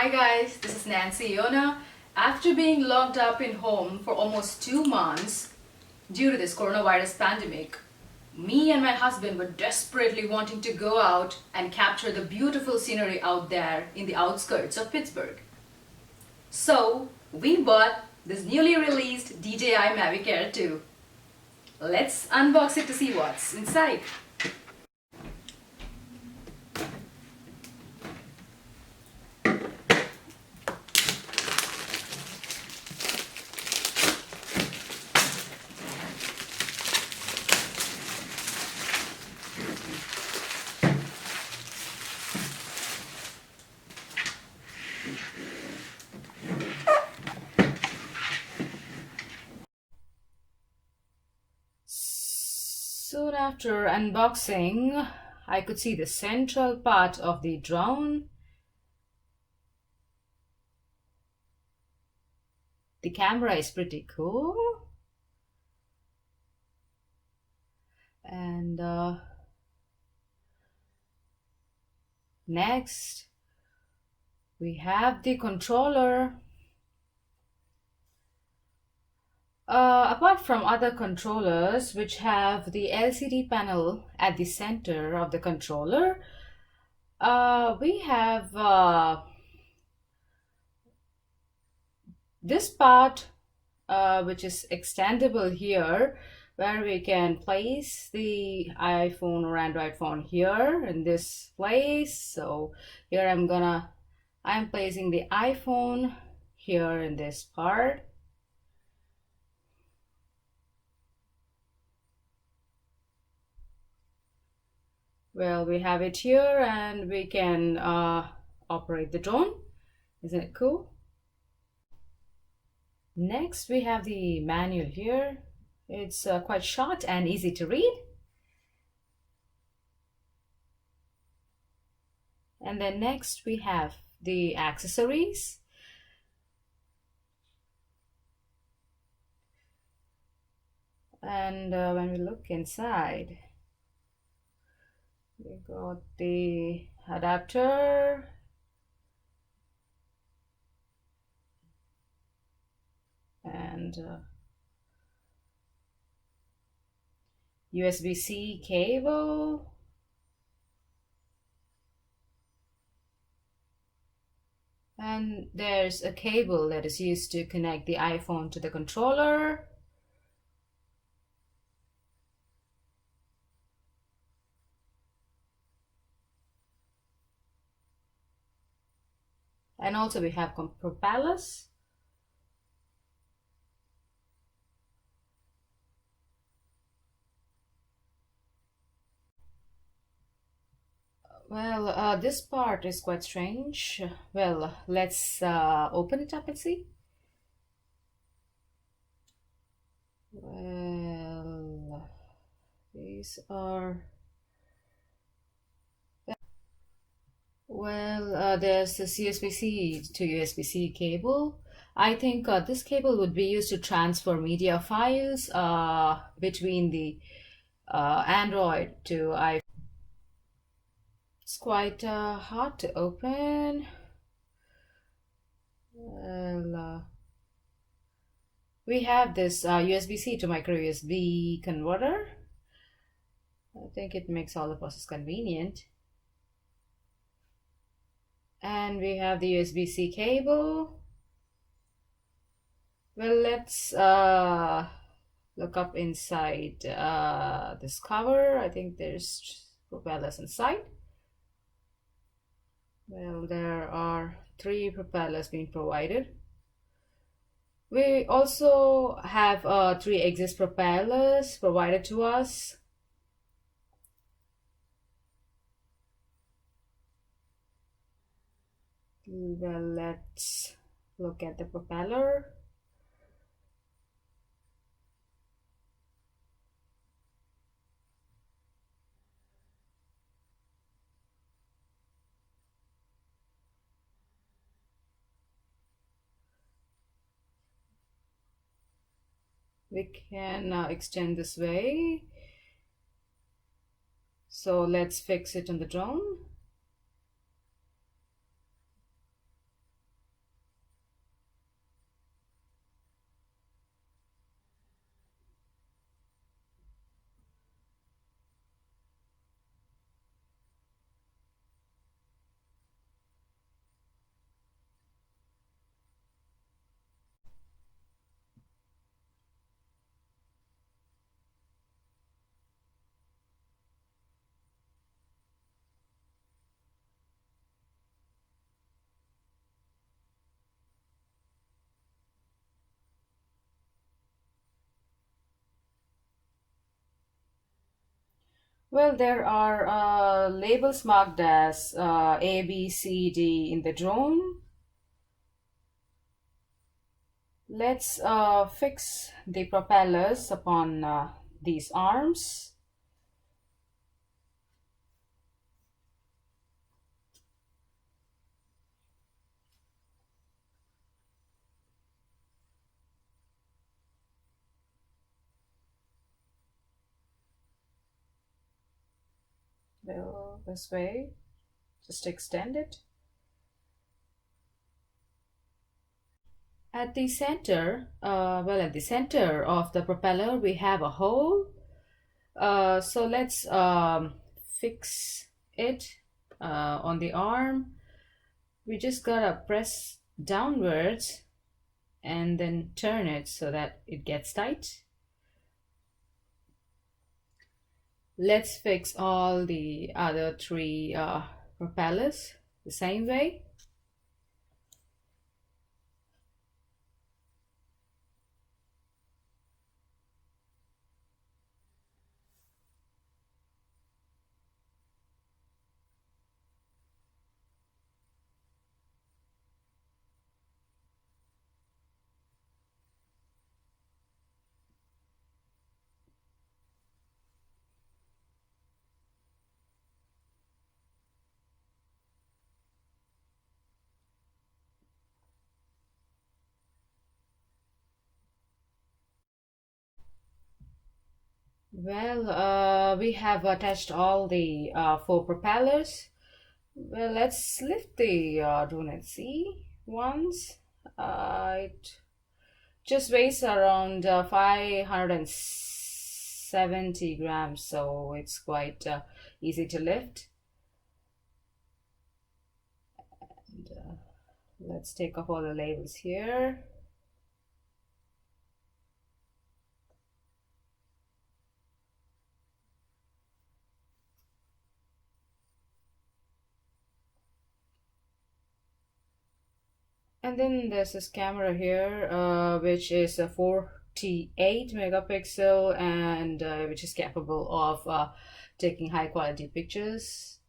Hi guys, this is Nancy Yona. After being locked up in home for almost 2 months due to this coronavirus pandemic, me and my husband were desperately wanting to go out and capture the beautiful scenery out there in the outskirts of Pittsburgh. So we bought this newly released DJI Mavic Air 2. Let's unbox it to see what's inside. Soon after unboxing, I could see the central part of the drone. The camera is pretty cool. And next, we have the controller. Apart from other controllers which have the LCD panel at the center of the controller, we have this part which is extendable here, where we can place the iPhone or Android phone here in this place. So here I'm placing the iPhone here in this part. Well, we have it here and we can operate the drone. Isn't it cool? Next, we have the manual here. It's quite short and easy to read. And then next, we have the accessories. And when we look inside, we got the adapter, and USB-C cable, and there's a cable that is used to connect the iPhone to the controller. And also we have propellers. Well, this part is quite strange. Well, let's open it up and see. Well, these are... Well, there's this USB-C to USB-C cable. I think this cable would be used to transfer media files between the Android to iPhone. It's quite hard to open. Well, we have this USB-C to micro USB converter. I think it makes all the process convenient. And we have the USB-C cable. Well, let's look up inside this cover. I think there's propellers inside. Well, there are 3 propellers being provided. We also have 3 exist propellers provided to us. Well, let's look at the propeller. We can extend this way. So let's fix it on the drone. Well, there are labels marked as A, B, C, D in the drone. Let's fix the propellers upon these arms. Well, this way, just extend it. At the center, at the center of the propeller, we have a hole. So let's fix it on the arm. We just gotta press downwards and then turn it so that it gets tight. Let's fix all the other three propellers the same way. Well, we have attached all the four propellers. Well, let's lift the drone and see once. It just weighs around 570 grams, so it's quite easy to lift. And, let's take off all the labels here. And then there's this camera here, which is a 48 megapixel and which is capable of taking high quality pictures.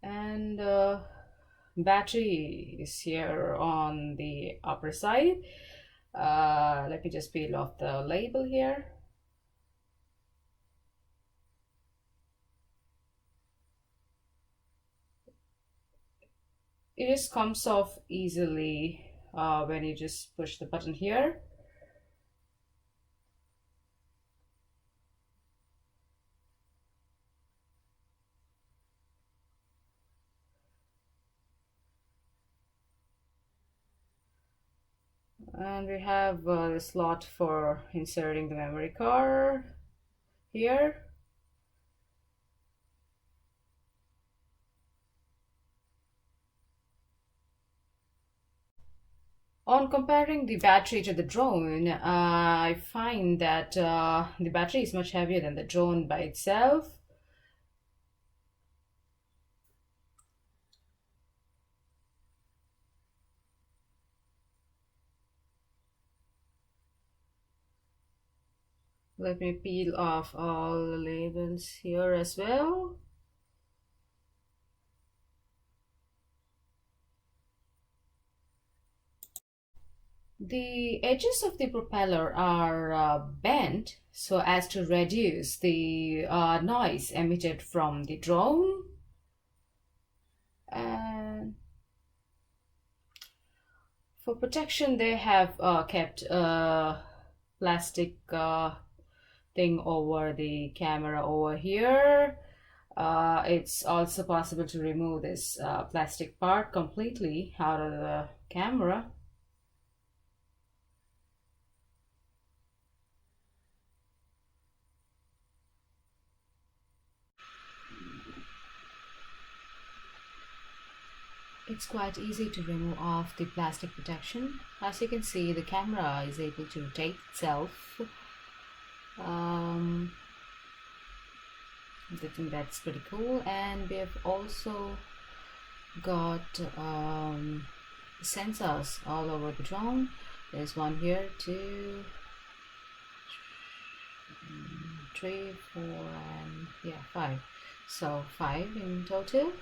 And battery is here on the upper side. Let me just peel off the label here. It just comes off easily when you just push the button here. And we have the slot for inserting the memory card here. On comparing the battery to the drone, I find that the battery is much heavier than the drone by itself. Let me peel off all the labels here as well. The edges of the propeller are bent so as to reduce the noise emitted from the drone. And for protection, they have kept a plastic thing over the camera over here. It's also possible to remove this plastic part completely out of the camera. It's quite easy to remove off the plastic protection. As you can see, the camera is able to rotate itself. I think that's pretty cool. And we have also got sensors all over the drone. There's one here, two, three, four, and yeah, five. So five in total.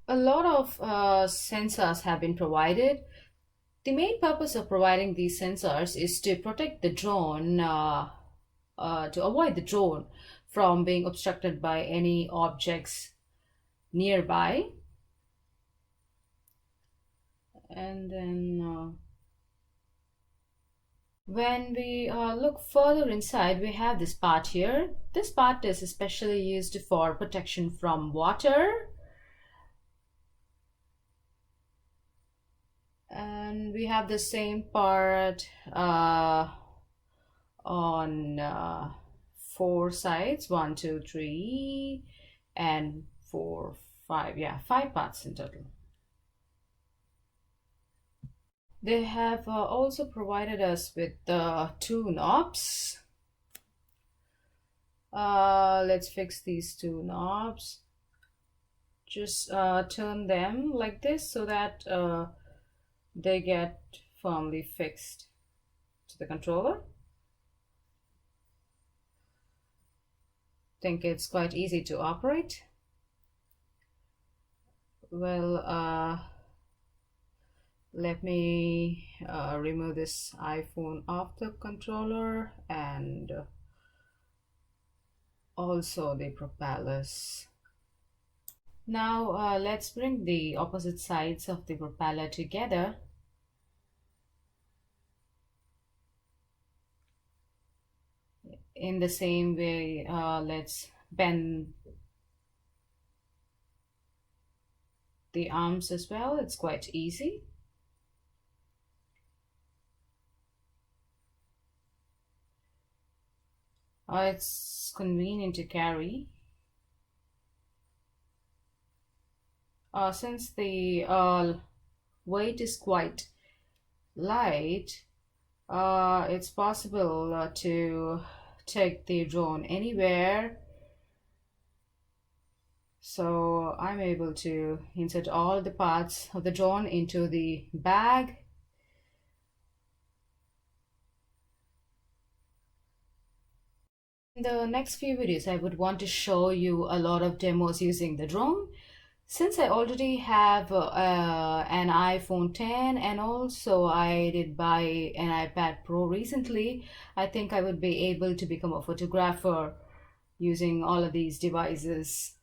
A lot of sensors have been provided. The main purpose of providing these sensors is to protect the drone, to avoid the drone from being obstructed by any objects nearby. And then when we look further inside, we have this part here. This part is especially used for protection from water. And we have the same part on four sides, one, two, three, and four, five. Yeah, five parts in total. They have also provided us with two knobs. Let's fix these two knobs. Just turn them like this so that they get firmly fixed to the controller. Think it's quite easy to operate. Well, let me remove this iPhone off the controller and also the propellers. Now let's bring the opposite sides of the propeller together. In the same way, let's bend the arms as well. It's quite easy. It's convenient to carry. Since the weight is quite light, it's possible to take the drone anywhere. So I'm able to insert all the parts of the drone into the bag. In the next few videos, I would want to show you a lot of demos using the drone. Since I already have an iPhone 10 and also I did buy an iPad Pro recently, I think I would be able to become a photographer using all of these devices.